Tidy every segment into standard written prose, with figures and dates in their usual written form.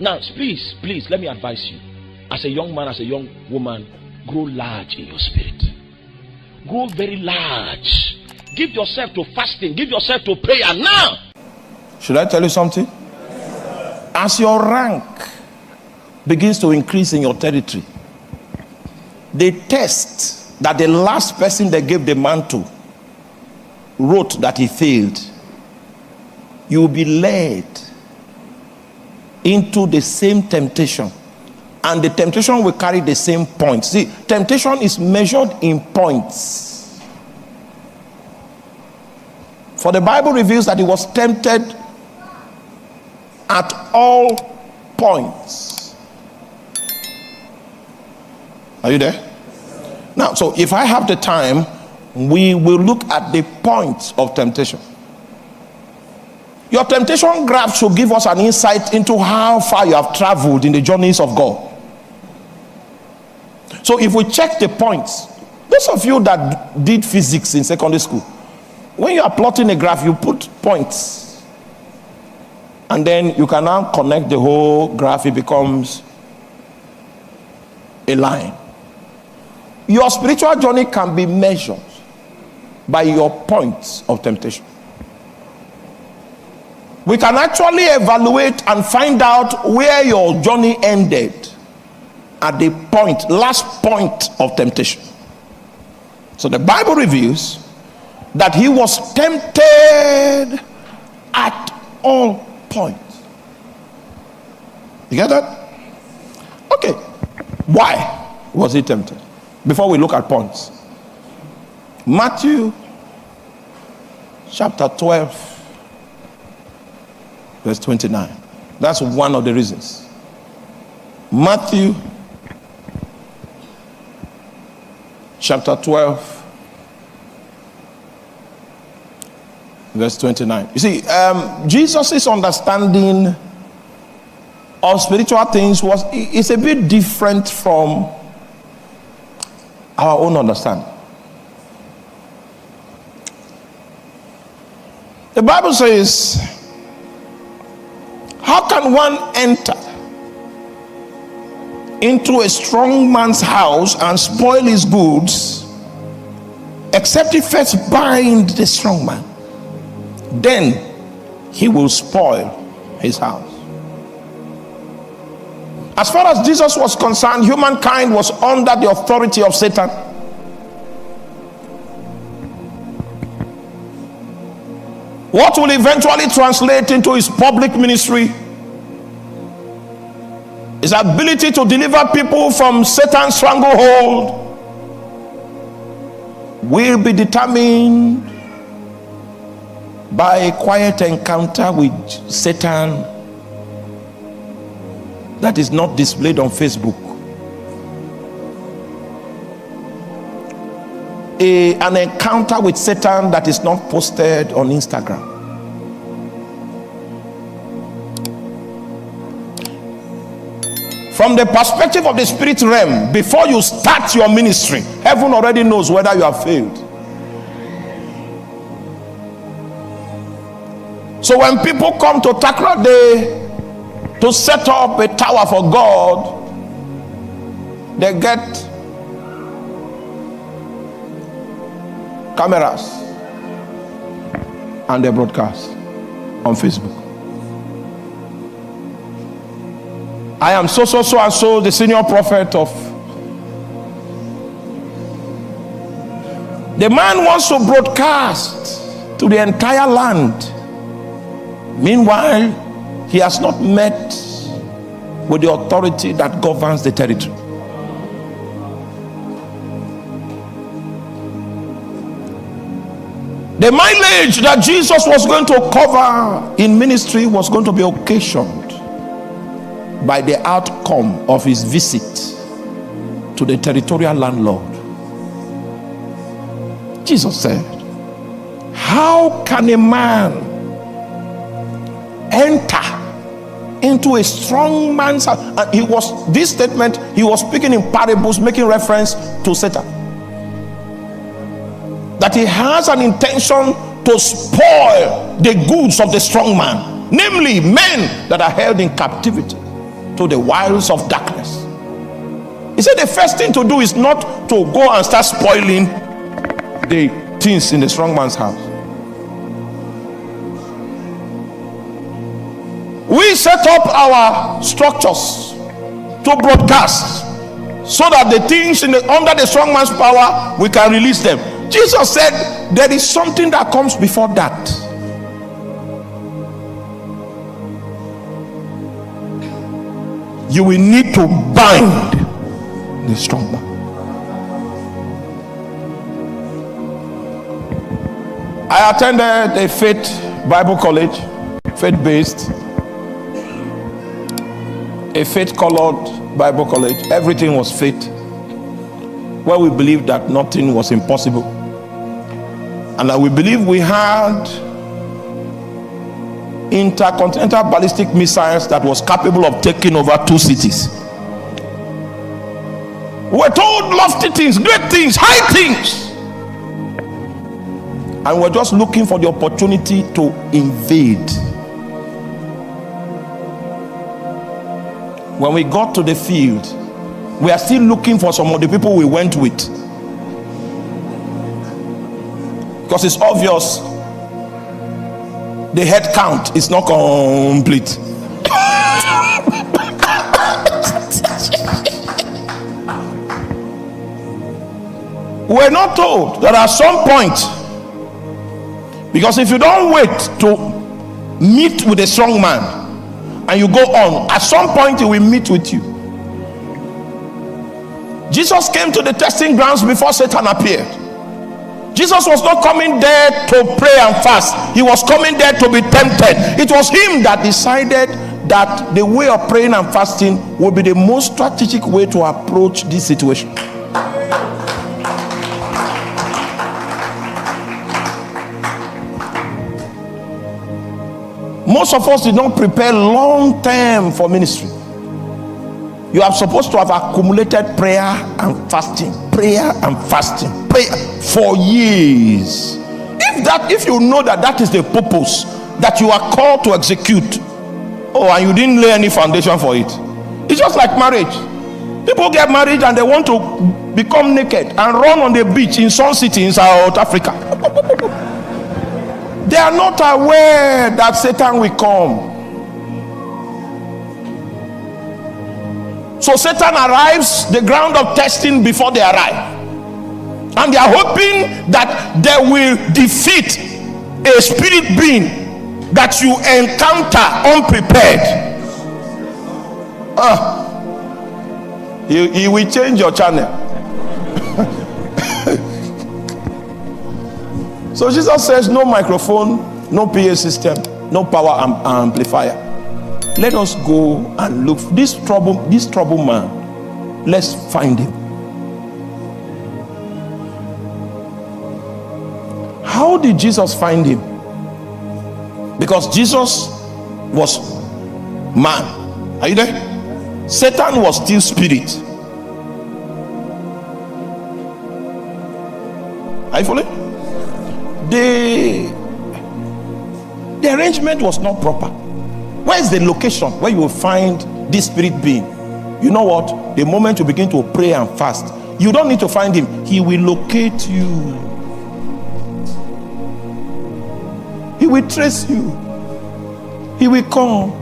Now, please, let me advise you. As a young man, as a young woman, grow large in your spirit. Grow very large. Give yourself to fasting. Give yourself to prayer now. Should I tell you something? As your rank begins to increase in your territory, the test that the last person they gave the mantle wrote that he failed, you will be led into the same temptation, and the temptation will carry the same points. See, temptation is measured in points. For the Bible reveals that he was tempted at all points. Are you there? Now, so if I have the time, we will look at the points of temptation. Your temptation graph should give us an insight into how far you have traveled in the journeys of God. So if we check the points, those of you that did physics in secondary school, when you are plotting a graph, you put points, and then you can now connect the whole graph. It becomes a line. Your spiritual journey can be measured by your points of temptation. We can actually evaluate and find out where your journey ended at the point, last point of temptation. So the Bible reveals that he was tempted at all points. You get that? Okay. Why was he tempted? Before we look at points. Matthew chapter 12 verse 29. That's one of the reasons. Matthew chapter 12 verse 29. You see, Jesus' understanding of spiritual things is a bit different from our own understanding. The Bible says, how can one enter into a strong man's house and spoil his goods except he first bind the strong man? Then he will spoil his house. As far as Jesus was concerned, humankind was under the authority of Satan. What will eventually translate into his public ministry, his ability to deliver people from Satan's stranglehold, will be determined by a quiet encounter with Satan that is not displayed on Facebook. An encounter with Satan that is not posted on Instagram. From the perspective of the spirit realm, before you start your ministry, heaven already knows whether you have failed. So when people come to Takra Day to set up a tower for God, they get cameras and they broadcast on Facebook. I am so and so, the senior prophet of. The man wants to broadcast to the entire land. Meanwhile, he has not met with the authority that governs the territory. The mileage that Jesus was going to cover in ministry was going to be occasioned by the outcome of his visit to the territorial landlord. Jesus said, how can a man enter into a strong man's house? And this statement, he was speaking in parables, making reference to Satan. That he has an intention to spoil the goods of the strong man, namely men that are held in captivity. to the wiles of darkness. He said the first thing to do is not to go and start spoiling the things in the strong man's house. We set up our structures to broadcast so that the things under the strong man's power, we can release them. Jesus said there is something that comes before that. You will need to bind the strong man. I attended a faith Bible college, faith-based, a faith-colored Bible college. Everything was faith, where we believed that nothing was impossible, and that we believed we had intercontinental ballistic missiles that was capable of taking over 2 cities. We were told lofty things, great things, high things, and we're just looking for the opportunity to invade. When we got to the field, we are still looking for some of the people we went with, because it's obvious the head count is not complete. We're not told that at some point, because if you don't wait to meet with a strong man and you go on, at some point he will meet with you. Jesus came to the testing grounds before Satan appeared. Jesus was not coming there to pray and fast. He was coming there to be tempted. It was him that decided that the way of praying and fasting would be the most strategic way to approach this situation. Most of us did not prepare long term for ministry. You are supposed to have accumulated prayer and fasting prayer for years. If you know that is the purpose that you are called to execute, and you didn't lay any foundation for it, it's just like marriage. People get married and they want to become naked and run on the beach in Sun City in South Africa. They are not aware that Satan will come. So Satan arrives the ground of testing before they arrive, and they are hoping that they will defeat a spirit being that you encounter unprepared. He will change your channel. So Jesus says, no microphone, no PA system, no power amplifier. Let us go and look for this trouble man. Let's find him. How did Jesus find him? Because Jesus was man. Are you there? Satan was still spirit. Are you following? The arrangement was not proper. Where is the location where you will find this spirit being? You know what? The moment you begin to pray and fast, you don't need to find him. He will locate you. He will trace you. He will come.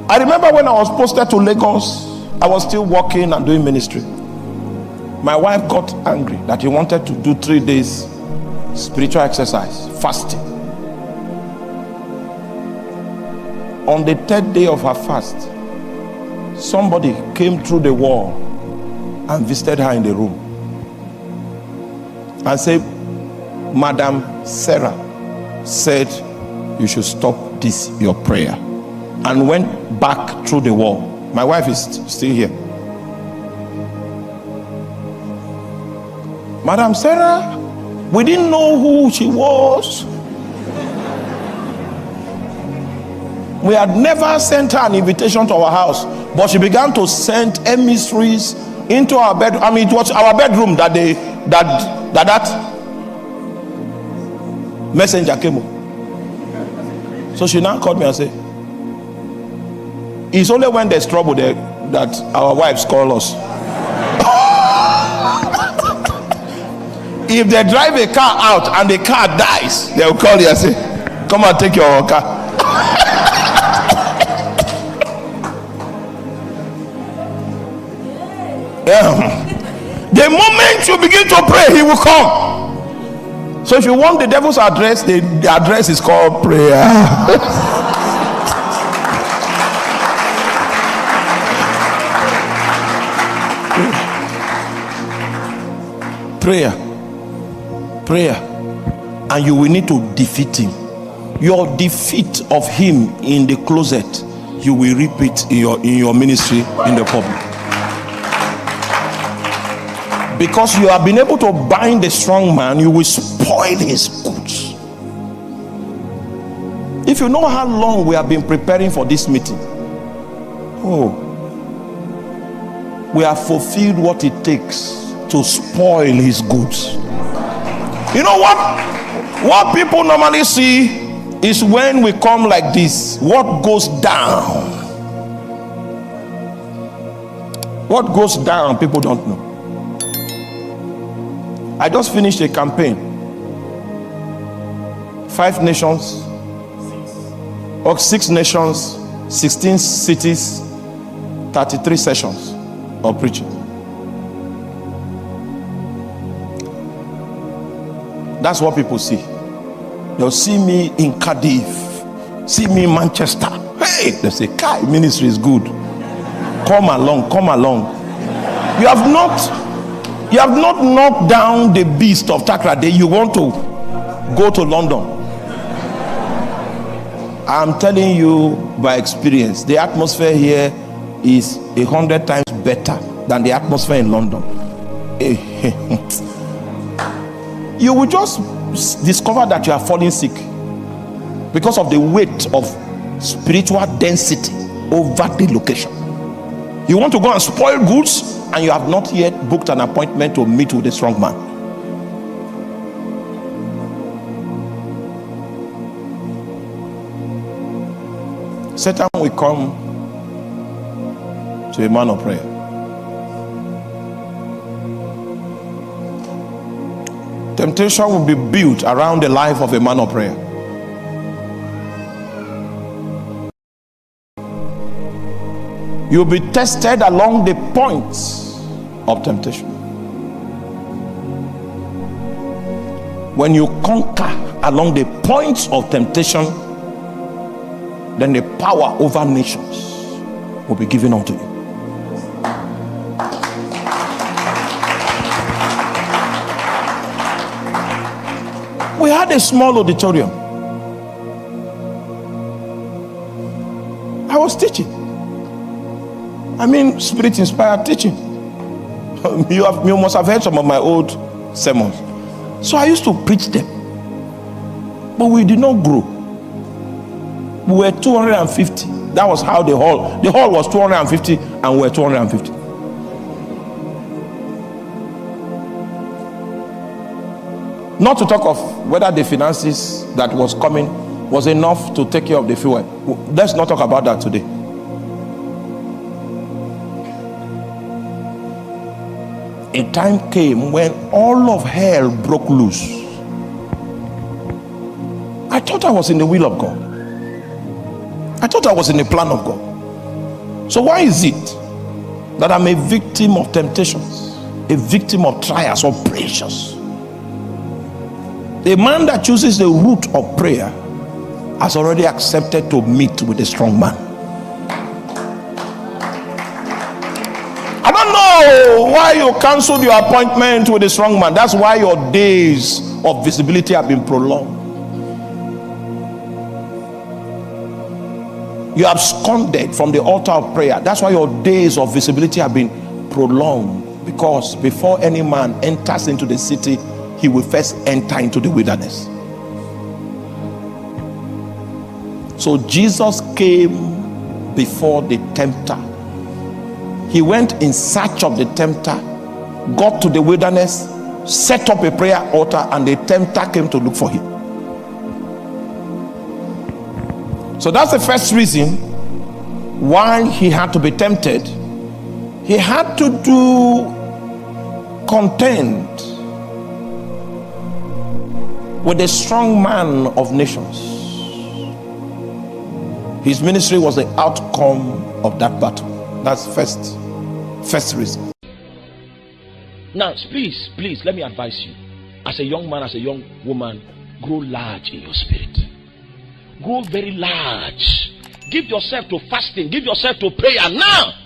I remember when I was posted to Lagos, I was still working and doing ministry. My wife got angry that he wanted to do 3 days spiritual exercise, fasting. On the 3rd day of her fast, somebody came through the wall and visited her in the room and said, Madam Sarah said you should stop this, your prayer, and went back through the wall. My wife is still here. Madam Sarah, we didn't know who she was. We had never sent her an invitation to our house, but she began to send emissaries into our bed. I mean, it was our bedroom that that messenger came up. So she now called me and said, It's only when there's trouble there that our wives call us. If they drive a car out and the car dies, they'll call you and say, come and take your car. Yeah. The moment you begin to pray, he will come. So if you want the devil's address, the address is called prayer. Prayer, and you will need to defeat him. Your defeat of him in the closet, you will repeat in your ministry in the public, because you have been able to bind the strong man. You will spoil his goods. If you know how long we have been preparing for this meeting, we have fulfilled what it takes to spoil his goods. You know what people normally see is when we come like this, what goes down. What goes down, people don't know. I just finished a campaign. 5 nations, or 6 nations, 16 cities, 33 sessions of preaching. That's what people see. They'll see me in Cardiff, see me in Manchester. Hey, they say, Kai, ministry is good. Come along. You have not knocked down the beast of Takrade. You want to go to London. I'm telling you by experience, the atmosphere here is 100 times better than the atmosphere in London. You will just discover that you are falling sick because of the weight of spiritual density over the location. You want to go and spoil goods, and you have not yet booked an appointment to meet with a strong man. Satan will come to a man of prayer. Temptation will be built around the life of a man of prayer. You'll be tested along the points of temptation. When you conquer along the points of temptation, then the power over nations will be given unto you. We had a small auditorium. I was teaching. I mean, spirit-inspired teaching. You must have heard some of my old sermons. So I used to preach them. But we did not grow. We were 250. That was how the hall was 250, and we were 250. Not to talk of whether the finances that was coming was enough to take care of the fuel. Let's not talk about that today. A time came when all of hell broke loose. I thought I was in the will of God. I thought I was in the plan of God. So why is it that I'm a victim of temptations, a victim of trials or pressures? The man that chooses the route of prayer has already accepted to meet with a strong man. I don't know why you canceled your appointment with a strong man. That's why your days of visibility have been prolonged. You have absconded from the altar of prayer. That's why your days of visibility have been prolonged. Because before any man enters into the city, he will first enter into the wilderness. So Jesus came before the tempter. He went in search of the tempter, got to the wilderness, set up a prayer altar, and the tempter came to look for him. So that's the first reason while he had to be tempted, he had to do contend with a strong man of nations. His ministry was the outcome of that battle. That's first reason. Now, please, let me advise you. As a young man, as a young woman, grow large in your spirit. Grow very large. Give yourself to fasting. Give yourself to prayer now.